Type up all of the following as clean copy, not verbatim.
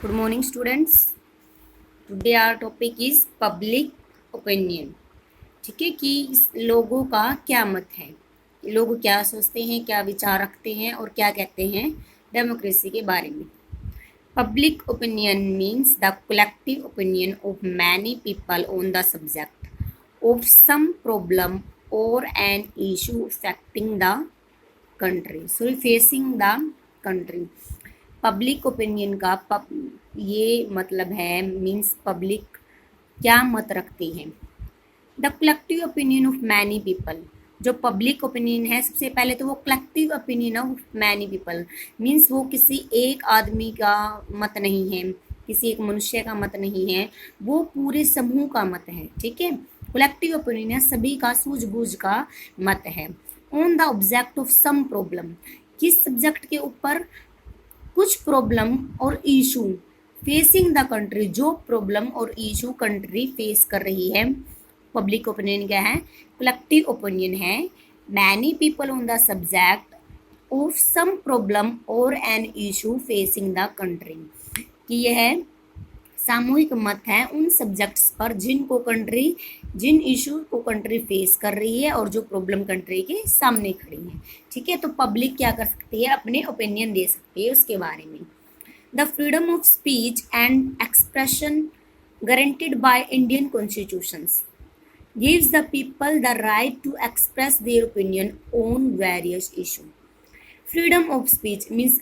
Good morning, students. Today our topic is public opinion. ठीक है कि लोगों का क्या मत है, लोग क्या सोचते हैं, क्या विचार रखते हैं और क्या कहते हैं डेमोक्रेसी के बारे में. Public opinion means the collective opinion of many people on the subject of some problem or an issue affecting the facing the country. Public opinion का ये मतलब है मीन्स पब्लिक क्या मत रखती है. The collective opinion of many people. जो public opinion है सबसे पहले तो वो collective opinion of many people means वो किसी एक आदमी का मत नहीं है, किसी एक मनुष्य का मत नहीं है, वो पूरे समूह का मत है. ठीक है, कलेक्टिव ओपिनियन है सभी का सूझबूझ का मत है. On the object of some problem. किस सब्जेक्ट के ऊपर? कुछ प्रॉब्लम और इशू फेसिंग द कंट्री. जो प्रॉब्लम और इशू कंट्री फेस कर रही है. पब्लिक ओपिनियन क्या है? कलेक्टिव ओपिनियन है. Many people on the subject of some problem और an issue facing the country. कि यह सामूहिक मत है उन सब्जेक्ट्स पर जिन इशू को कंट्री फेस कर रही है और जो प्रॉब्लम कंट्री के सामने खड़ी है. ठीक है, तो पब्लिक क्या कर सकती है? अपने ओपिनियन दे सकती है उसके बारे में. The freedom of speech and expression guaranteed by Indian constitutions gives the people the right to express their opinion on various issues. Freedom of speech means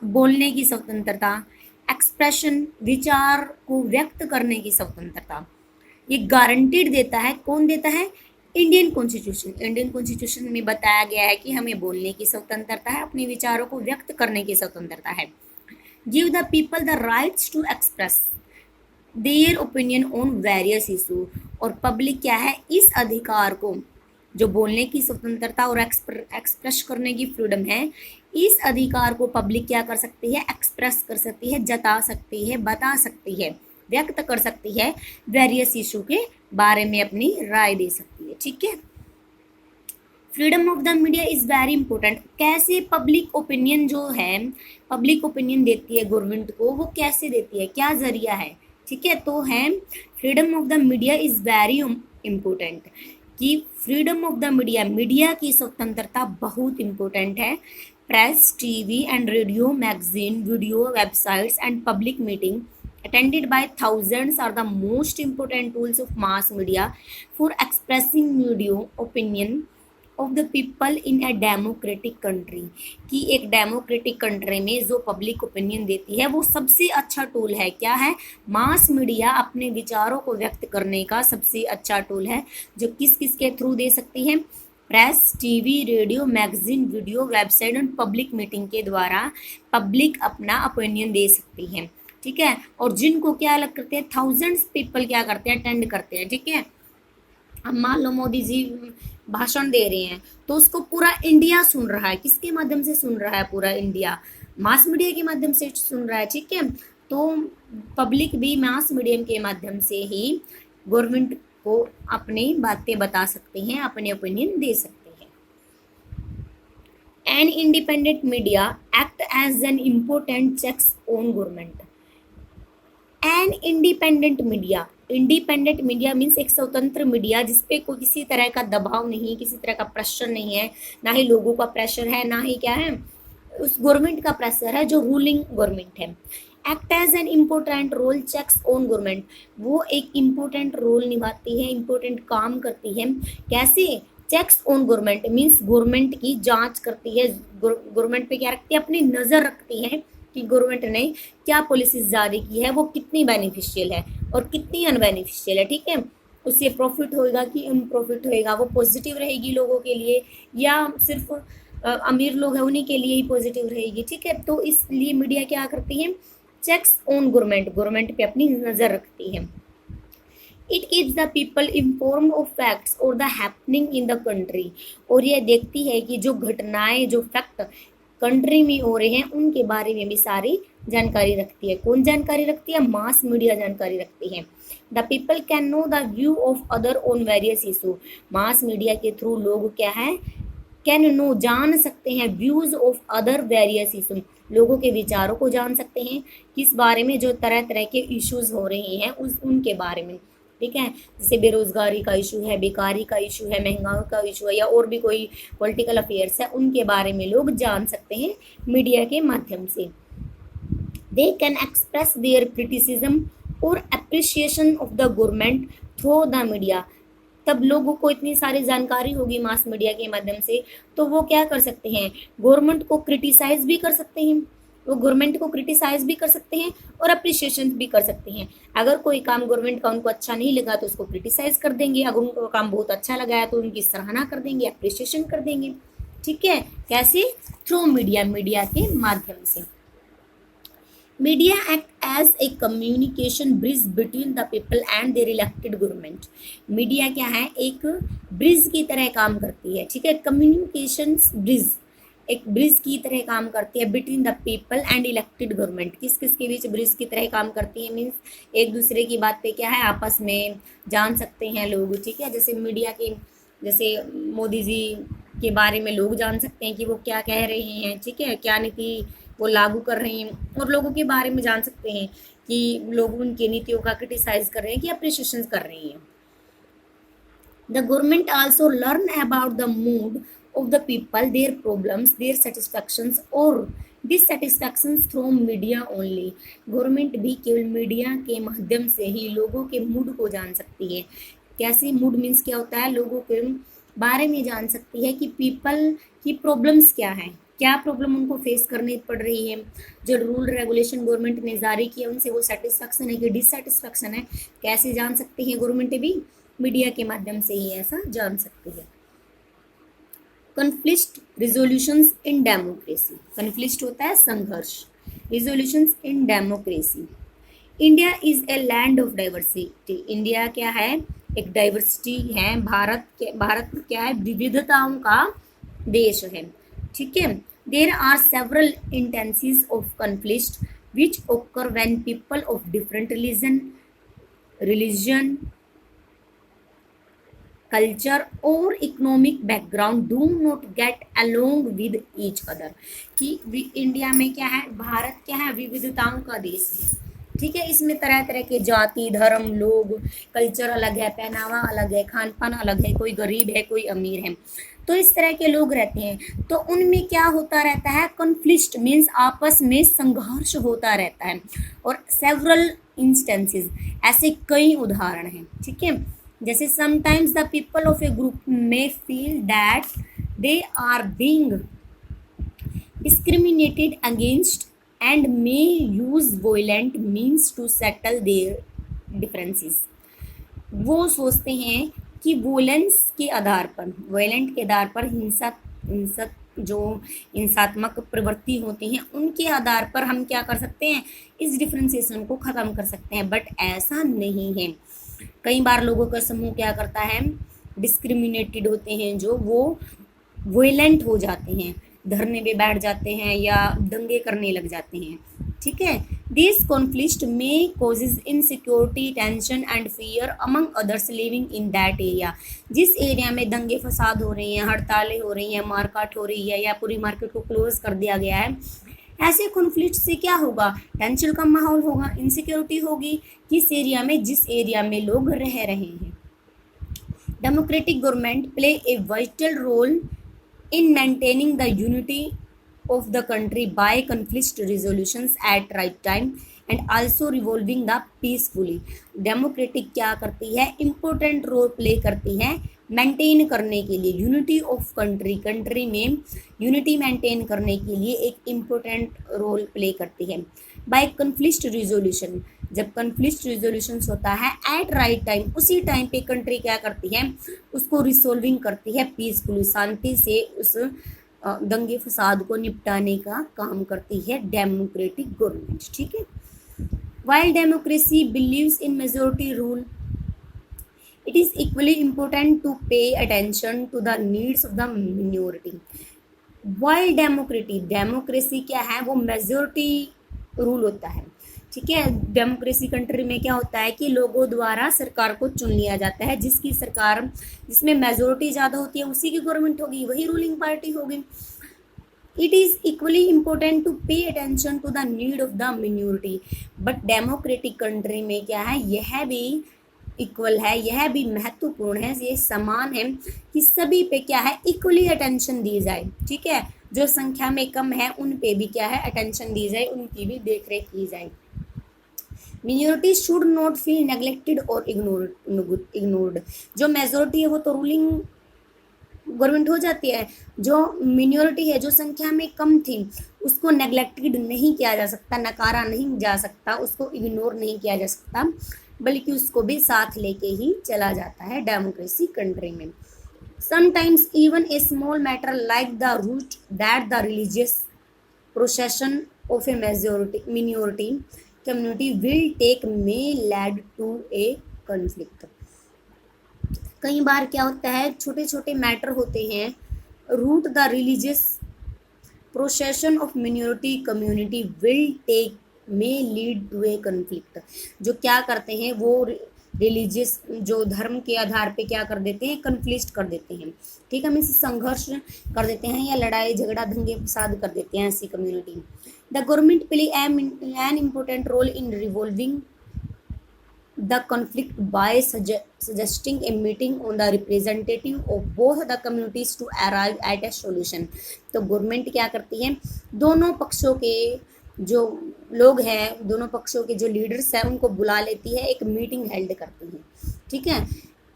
बोलने की स्वतंत्रता, एक्सप्रेशन विचार को व्यक्त करने की स्वतंत्रता, ये गारंटीड देता है. कौन देता है? Indian constitution. इंडियन कॉन्स्टिट्यूशन में बताया गया है कि हमें बोलने की स्वतंत्रता है, अपने विचारों को व्यक्त करने की स्वतंत्रता है. Give the people the rights to express their opinion on various issue. और पब्लिक क्या है? इस अधिकार को, जो बोलने की स्वतंत्रता और एक्सप्रेस करने की फ्रीडम है, इस अधिकार को पब्लिक क्या कर सकती है? एक्सप्रेस कर सकती है, जता सकती है, बता सकती है, व्यक्त कर सकती है, वेरियस इशू के बारे में अपनी राय दे सकती है. ठीक है. Freedom of the media is very important. कैसे पब्लिक ओपिनियन जो है, पब्लिक ओपिनियन देती है गवर्नमेंट को, वो कैसे देती है, क्या जरिया है? ठीक है, तो है freedom of the media is very important. कि फ्रीडम ऑफ द मीडिया की स्वतंत्रता बहुत इम्पोर्टेंट है. Press, TV and radio, magazine, video, websites and public meeting attended by thousands are the most important tools of mass media for expressing opinion of the people in a democratic country. कि एक democratic country में जो public opinion देती है वो सबसे अच्छा tool है. क्या है? मास मीडिया अपने विचारों को व्यक्त करने का सबसे अच्छा टूल है, जो किस किस के थ्रू दे सकती है? Press, TV, radio, magazine, video, website and public meeting के द्वारा पब्लिक अपना ओपिनियन दे सकती है. ठीक है, और जिनको क्या अलग करते हैं? थाउजेंड्स पीपल क्या करते हैं? अटेंड करते हैं. ठीक है, अब मान लो मोदी जी भाषण दे रहे हैं तो उसको पूरा इंडिया सुन रहा है. किसके माध्यम से सुन रहा है? पूरा इंडिया मास मीडिया के माध्यम से सुन रहा है. ठीक है, तो पब्लिक भी मास मीडियम के माध्यम से ही गवर्नमेंट को अपनी बातें बता सकते हैं, अपने ओपिनियन दे सकते हैं. An independent media act as an important checks on government. An independent media means एक स्वतंत्र मीडिया जिसपे कोई किसी तरह का दबाव नहीं, किसी तरह का प्रेशर नहीं है, ना ही लोगों का प्रेशर है, ना ही क्या है उस गवर्नमेंट का प्रेशर है जो रूलिंग गवर्नमेंट है. Act as an important role checks on government. वो एक इम्पोर्टेंट रोल निभाती है, इम्पोर्टेंट काम करती है. कैसे? Checks on government means government की जांच करती है, गवर्नमेंट पे क्या रखती है? अपनी नज़र रखती है कि गवर्नमेंट ने क्या पॉलिसीज जारी की है, वो कितनी बेनिफिशियल है और कितनी अनबेनिफिशियल है. ठीक है, उससे प्रॉफिट होएगा कि अनप्रॉफिट होएगा, वो पॉजिटिव रहेगी लोगों के लिए या सिर्फ अमीर लोग हैं उन्हीं के लिए ही पॉजिटिव रहेगी. ठीक है, तो इसलिए मीडिया क्या करती है? चेक्स ऑन गवर्नमेंट पे अपनी नज़र रखती है. It keeps the people informed of facts और the happening in the country. और ये देखती है कि जो घटनाएं, जो फैक्ट कंट्री में हो रहे हैं उनके बारे में भी सारी जानकारी रखती है. कौन जानकारी रखती है? मास मीडिया जानकारी रखती है. The people can know the view of other on various issue. Mass media के थ्रू लोग क्या है? कैन नो जान सकते हैं views of other various issue, लोगों के विचारों को जान सकते हैं, किस बारे में, जो तरह तरह के इश्यूज हो रहे हैं उनके बारे में, ठीक है। जैसे बेरोजगारी का इशू है, बेकारी का इशू है, महंगाई का इशू है, या और भी कोई पॉलिटिकल अफेयर्स है, उनके बारे में लोग जान सकते हैं मीडिया के माध्यम से। They can express their criticism और appreciation of the government through the media. तब लोगों को इतनी सारी जानकारी होगी मास मीडिया के माध्यम से, तो वो क्या कर सकते हैं, गवर्नमेंट को क्रिटिसाइज भी कर सकते हैं, वो गवर्नमेंट को क्रिटिसाइज भी कर सकते हैं और अप्रिशिएशन भी कर सकते हैं। अगर कोई काम गवर्नमेंट का उनको अच्छा नहीं लगा तो उसको क्रिटिसाइज कर देंगे, अगर उनको काम बहुत अच्छा लगा है तो उनकी सराहना कर देंगे, अप्रिशिएशन कर देंगे, ठीक है। कैसे? थ्रू मीडिया, मीडिया के माध्यम से। Media act as a communication bridge between the people and their elected government. Media क्या है, एक ब्रिज की तरह काम करती है, ठीक है। कम्युनिकेशन ब्रिज, एक ब्रिज की तरह काम करती है between the people and elected government. किस किस के बीच ब्रिज की तरह काम करती है, मीन्स एक दूसरे की बातें क्या है आपस में जान सकते हैं लोग, ठीक है। जैसे मीडिया के, जैसे मोदी जी के बारे में लोग जान सकते हैं कि वो क्या कह रहे हैं, ठीक है, क्या नीति वो लागू कर रहे हैं, और लोगों के बारे में जान सकते हैं कि लोग उनकी नीतियों का क्रिटिसाइज कर रहे हैं कि अप्रिशिएशन कर रहे हैं। The government also learn about the mood of the people, their problems, their satisfactions or dissatisfactions through media only। Government भी केवल मीडिया के माध्यम से ही लोगों के मूड को जान सकती है। कैसे मूड मीन्स क्या होता है, लोगों के बारे में जान सकती है कि पीपल की प्रॉब्लम्स क्या है, क्या प्रॉब्लम उनको फेस करनी पड़ रही है, जो रूल रेगुलेशन गवर्नमेंट ने जारी किया उनसे वो सेटिस्फैक्शन है कि डिससेटिस्फैक्शन है, कैसे जान सकते हैं, गवर्नमेंट भी मीडिया के माध्यम से ही ऐसा जान सकती है। Conflict resolutions in democracy. Conflict होता है संघर्ष, resolutions in democracy. India is a land of diversity. India क्या है, एक डाइवर्सिटी है, भारत क्या है, विविधताओं का देश है, ठीक है। There are several instances of conflict which occur when people of different religion culture और economic background do not get along with each other. कि इंडिया में क्या है, भारत क्या है, विविधताओं का देश है, ठीक है। इसमें तरह तरह के जाति, धर्म, लोग, कल्चर अलग है, पहनावा अलग है, खान पान अलग है, कोई गरीब है, कोई अमीर है, तो इस तरह के लोग रहते हैं। तो उनमें क्या होता रहता है, कॉन्फ्लिक्ट मीन्स आपस में संघर्ष होता रहता है। और सेवरल इंस्टेंसेस, ऐसे कई उदाहरण हैं, ठीक है। जैसे sometimes the people of a group may feel that they are being discriminated against and may use violent means to settle their differences. वो सोचते हैं कि वॉयलेंस के आधार पर, वॉयलेंट के आधार पर, हिंसक जो हिंसात्मक प्रवृत्ति होती हैं उनके आधार पर हम क्या कर सकते हैं, इस डिफ्रेंसिएशन को ख़त्म कर सकते हैं। बट ऐसा नहीं है। कई बार लोगों का समूह क्या करता है, डिस्क्रिमिनेटेड होते हैं, जो वो वॉयलेंट हो जाते हैं, धरने पे बैठ जाते हैं या दंगे करने लग जाते हैं, ठीक है। दिस कॉन्फ्लिक्ट में causes insecurity, tension and fear among others living in that area. जिस एरिया में दंगे फसाद हो रही हैं, हड़तालें हो रही हैं, मारकाट हो रही है, या पूरी मार्केट को क्लोज कर दिया गया है, ऐसे कॉन्फ्लिक्ट से क्या होगा, टेंशन का माहौल होगा, इनसिक्योरिटी होगी किस एरिया में, जिस एरिया में लोग रह रहे हैं। Democratic government play a vital role in maintaining the unity of the country by conflict resolutions at right time and also resolving the peacefully। Democratic क्या करती है, इम्पोर्टेंट रोल प्ले करती है मेंटेन करने के लिए, यूनिटी ऑफ कंट्री, कंट्री में unity maintain करने के लिए एक इम्पोर्टेंट रोल प्ले करती है। बाय कन्फ्लिक्ट रिजोल्यूशन, जब कन्फ्लिक्ट रिजोल्यूशन होता है एट राइट टाइम, उसी टाइम पे कंट्री क्या करती है, उसको रिसोल्विंग करती है पीसफुली, शांति से उस दंगे फसाद को निपटाने का काम करती है डेमोक्रेटिक गवर्नमेंट, ठीक है। While democracy believes in majority rule, it is equally important to pay attention to the needs of the minority। while democracy क्या है, वो मेजोरिटी रूल होता है, ठीक है। डेमोक्रेसी कंट्री में क्या होता है कि लोगों द्वारा सरकार को चुन लिया जाता है, जिसकी सरकार, जिसमें मेजोरिटी ज़्यादा होती है उसी की गवर्नमेंट होगी, वही रूलिंग पार्टी होगी। It is equally important to pay attention to the need of the minority. But democratic country में क्या है, यह भी इक्वल है, यह भी महत्वपूर्ण है, ये समान है कि सभी पे क्या है, इक्वली अटेंशन दी जाए। ठीक है, जो संख्या में कम है उन पे भी क्या है, अटेंशन दी जाए, उनकी भी देख रेख की जाए। Minority should not feel neglected और इग्नोर्ड। जो मेजोरिटी है वो तो रूलिंग गवर्नमेंट हो जाती है, जो मिनोरिटी है, जो संख्या में कम थी, उसको नेग्लेक्टेड नहीं किया जा सकता, नकारा नहीं जा सकता, उसको इग्नोर नहीं किया जा सकता, बल्कि उसको भी साथ लेके ही चला जाता है डेमोक्रेसी कंट्री में। Sometimes even a small matter like the route that the religious procession of a minority community will take may lead to a conflict. कई बार क्या होता है, छोटे छोटे मैटर होते हैं, route the religious procession of minority community will take may lead to a conflict. जो क्या करते हैं वो रिलीजियस, जो धर्म के आधार पे क्या कर देते हैं, कन्फ्लिक्ट कर देते हैं। ठीक है, मीन्स संघर्ष कर देते हैं या लड़ाई झगड़ा दंगे फसाद कर देते हैं ऐसी community. The government play an important role in revolving the conflict by suggesting a meeting on the representative of both the communities to arrive at a solution। तो गवर्नमेंट क्या करती है, दोनों पक्षों के जो लोग हैं, दोनों पक्षों के जो लीडर्स हैं, उनको बुला लेती है, एक मीटिंग हेल्ड करती है। ठीक है,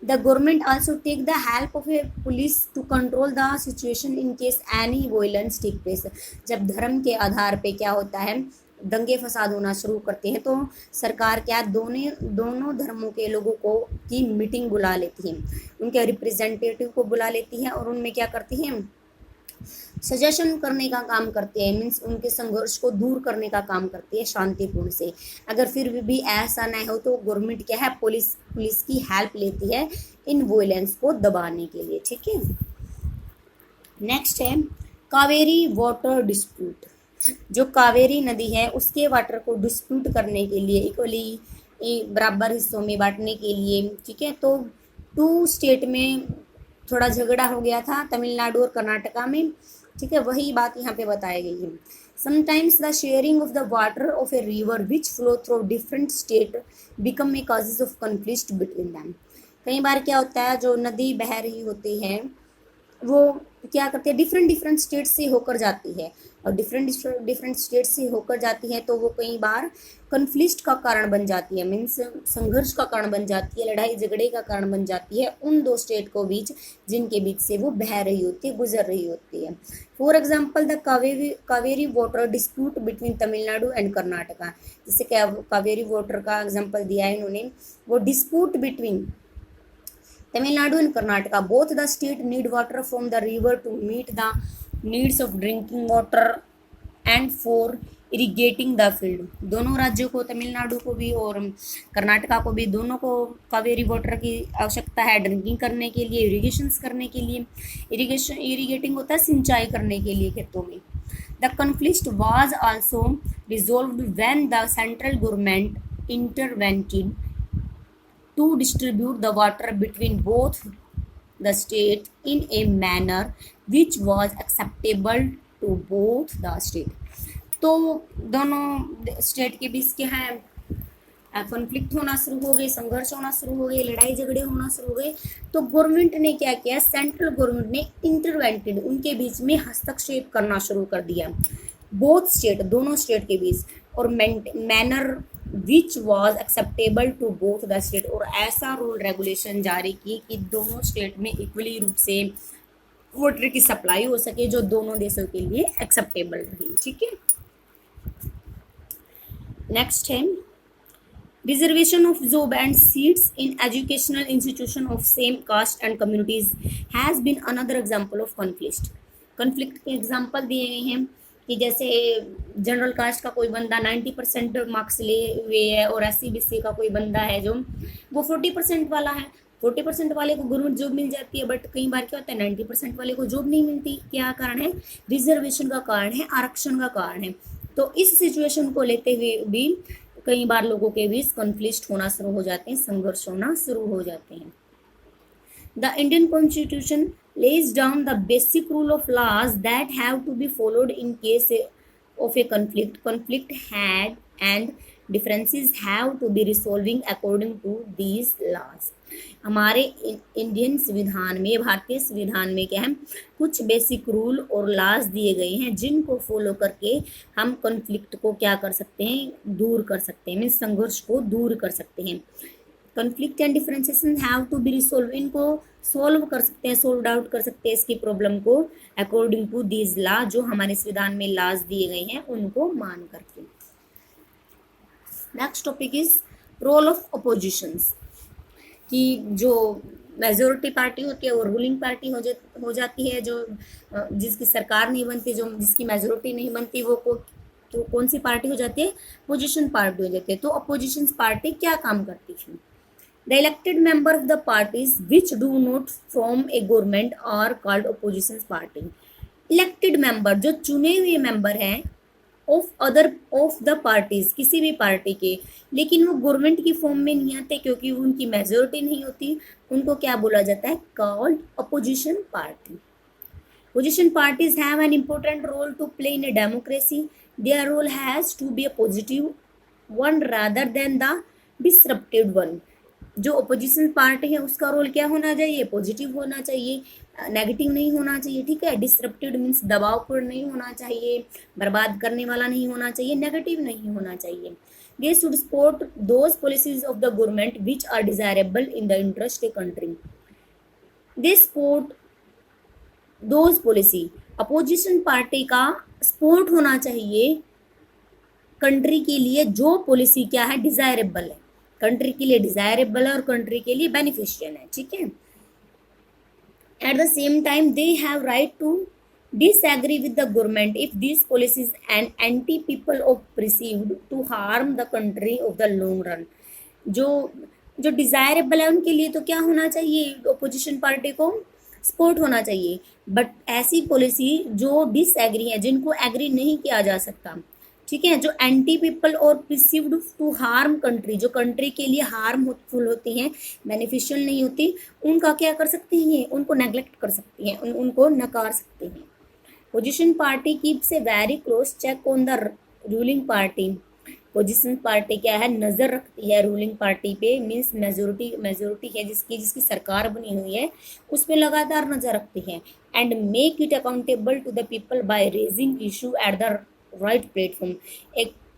the government also take the help of a police to control the situation in case any violence take place. जब धर्म के आधार पे क्या होता है, दंगे फसाद होना शुरू करते हैं, तो सरकार क्या दोनों धर्मों के लोगों को की मीटिंग बुला लेती है, उनके रिप्रेजेंटेटिव को बुला लेती है और उनमें क्या करती है, सजेशन करने का काम करते हैं, मीन्स उनके संघर्ष को दूर करने का काम करती है शांतिपूर्ण से। अगर फिर भी ऐसा ना हो तो गवर्नमेंट क्या है, पुलिस की हेल्प लेती है इन वॉयलेंस को दबाने के लिए। ठीक है, नेक्स्ट है कावेरी वाटर डिस्प्यूट। जो कावेरी नदी है उसके वाटर को डिस्प्यूट करने के लिए, इक्वली बराबर हिस्सों में बांटने के लिए। ठीक है, तो 2 स्टेट में थोड़ा झगड़ा हो गया था, तमिलनाडु और कर्नाटका में। ठीक है, वही बात यहाँ पे बताई गई है। Sometimes the sharing of the water of a river which flow through different state become a causes of conflict between them. कई बार क्या होता है, जो नदी बह रही होती है वो क्या करते हैं, डिफरेंट स्टेट से होकर जाती है, और डिफरेंट स्टेट से होकर जाती है तो वो कई बार कन्फ्लिक्ट का कारण बन जाती है, मीन्स संघर्ष का कारण बन जाती है, लड़ाई झगड़े का कारण बन जाती है उन 2 स्टेट को बीच, जिनके बीच से वो बह रही होती है, गुजर रही होती है। For example the Kaveri water dispute between Tamil Nadu and Karnataka. जैसे कावेरी वाटर का एग्जाम्पल दिया है इन्होंने, वो dispute between Tamil and Karnataka. Both the state need water from the river to meet the needs of drinking water and for irrigating the field। दोनों राज्यों को, तमिलनाडु को भी और कर्नाटका को भी, दोनों को कावेरी वाटर की आवश्यकता है ड्रिंकिंग करने के लिए, इरिगेशंस करने के लिए। इरिगेटिंग होता है सिंचाई करने के लिए खेतों में। The conflict was also resolved when the central government intervened to distribute the water between both the states in a manner which was acceptable to both the state। तो दोनों स्टेट के बीच क्या है, कॉन्फ्लिक्ट होना शुरू हो गए, संघर्ष होना शुरू हो गए, लड़ाई झगड़े होना शुरू हो गए, तो गवर्नमेंट ने क्या किया, सेंट्रल गवर्नमेंट ने इंटरवेंटेड, उनके बीच में हस्तक्षेप करना शुरू कर दिया, बोथ स्टेट, दोनों स्टेट के बीच, और manner which was acceptable to both the state, और ऐसा रूल रेगुलेशन जारी की कि दोनों स्टेट में इक्वली रूप से वाटर की सप्लाई हो सके, जो दोनों देशों के लिए एक्सेप्टेबल रही। ठीक है, नेक्स्ट है reservation of job and seats in educational institution of same caste and communities has been another example of conflict के एग्जाम्पल दिए गए हैं कि जैसे जनरल कास्ट का कोई बंदा 90% मार्क्स ले हुए है और SC/BC का कोई बंदा है जो वो 40% वाला है, 40% वाले को गवर्नमेंट जॉब मिल जाती है, बट कई बार क्या होता है 90% वाले को जॉब नहीं मिलती। क्या कारण है, रिजर्वेशन का कारण है, आरक्षण का कारण है। तो इस सिचुएशन को लेते हुए भी कई बार लोगों के बीच कॉन्फ्लिक्ट होना शुरू हो जाते हैं, संघर्ष होना शुरू हो जाते हैं। The Indian constitution lays down the basic rule of laws that have to be followed in case of a conflict had and differences have to be resolving according to these laws. हमारे Indian संविधान में, भारतीय संविधान में क्या है, कुछ basic rule और लॉज दिए गए हैं जिनको फॉलो करके हम कॉन्फ्लिक्ट को क्या कर सकते हैं, दूर कर सकते हैं, मीन्स संघर्ष को दूर कर सकते हैं. Conflict and differentiation have to be resolve, इनको सॉल्व कर सकते हैं, सोल्व आउट कर सकते हैं इसकी प्रॉब्लम को अकॉर्डिंग टू दीज लॉ, जो हमारे संविधान में लॉज दिए गए हैं उनको मान करके. Next topic is role of oppositions, कि जो मेजोरिटी पार्टी होती है वो रूलिंग पार्टी हो जाती है, जो जिसकी सरकार नहीं बनती, जो जिसकी मेजोरिटी नहीं बनती, वो तो कौन सी पार्टी हो जाती है, अपोजिशन पार्टी हो जाती है. तो अपोजिशन पार्टी क्या काम करती है? The elected member of the parties which do not form a government are called opposition party. Elected member जो चुने हुए मेंबर हैं of the parties, किसी भी पार्टी के, लेकिन वो गवर्नमेंट की फॉर्म में नहीं आते क्योंकि उनकी मेजोरिटी नहीं होती, उनको क्या बोला जाता है, called opposition party. Opposition parties have an important role to play in a democracy. Their role has to be a positive one rather than the disruptive one. जो अपोजिशन पार्टी है उसका रोल क्या होना चाहिए, पॉजिटिव होना चाहिए, negative नहीं होना चाहिए. ठीक है, डिसरप्टेड मीन्स दबावपूर्ण नहीं होना चाहिए, बर्बाद करने वाला नहीं होना चाहिए, नेगेटिव नहीं होना चाहिए. They should support those policies of the government which are desirable in the interest a country. They support those policy, opposition party का सपोर्ट होना चाहिए कंट्री के लिए जो पॉलिसी क्या है, डिजायरेबल है, कंट्री के लिए डिजायरेबल है और कंट्री के लिए बेनिफिशियल है. ठीक है. At the same time they have right to disagree with the government if these policies and anti people of perceived to harm the country of the long run. जो desirable है उनके लिए तो क्या होना चाहिए, अपोजिशन पार्टी को support होना चाहिए. बट ऐसी पॉलिसी जो डिसएग्री है, जिनको एग्री नहीं किया जा सकता, ठीक है, जो एंटी पीपल और प्रिसीव्ड टू हार्म कंट्री, जो कंट्री के लिए हार्मफुल होती हैं, बेनिफिशियल नहीं होती, उनका क्या कर सकती हैं, उनको नेग्लेक्ट कर सकती हैं, उनको नकार सकती हैं. Position party keeps a very close check on the ruling party. Position party क्या है, नज़र रखती है रूलिंग पार्टी पे, मीन्स मेजोरिटी है जिसकी सरकार बनी हुई है, उस पर लगातार नज़र रखती है. And make it accountable to the people by raising issue at the right platform.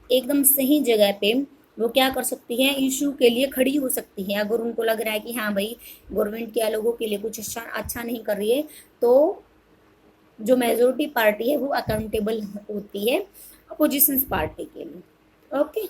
एकदम सही जगह पे वो क्या कर सकती है, इशू के लिए खड़ी हो सकती है. अगर उनको लग रहा है कि हाँ भाई गवर्नमेंट क्या लोगों के लिए कुछ अच्छा नहीं कर रही है, तो जो मेजोरिटी पार्टी है वो अकाउंटेबल होती है अपोजिशन पार्टी के लिए. ओके.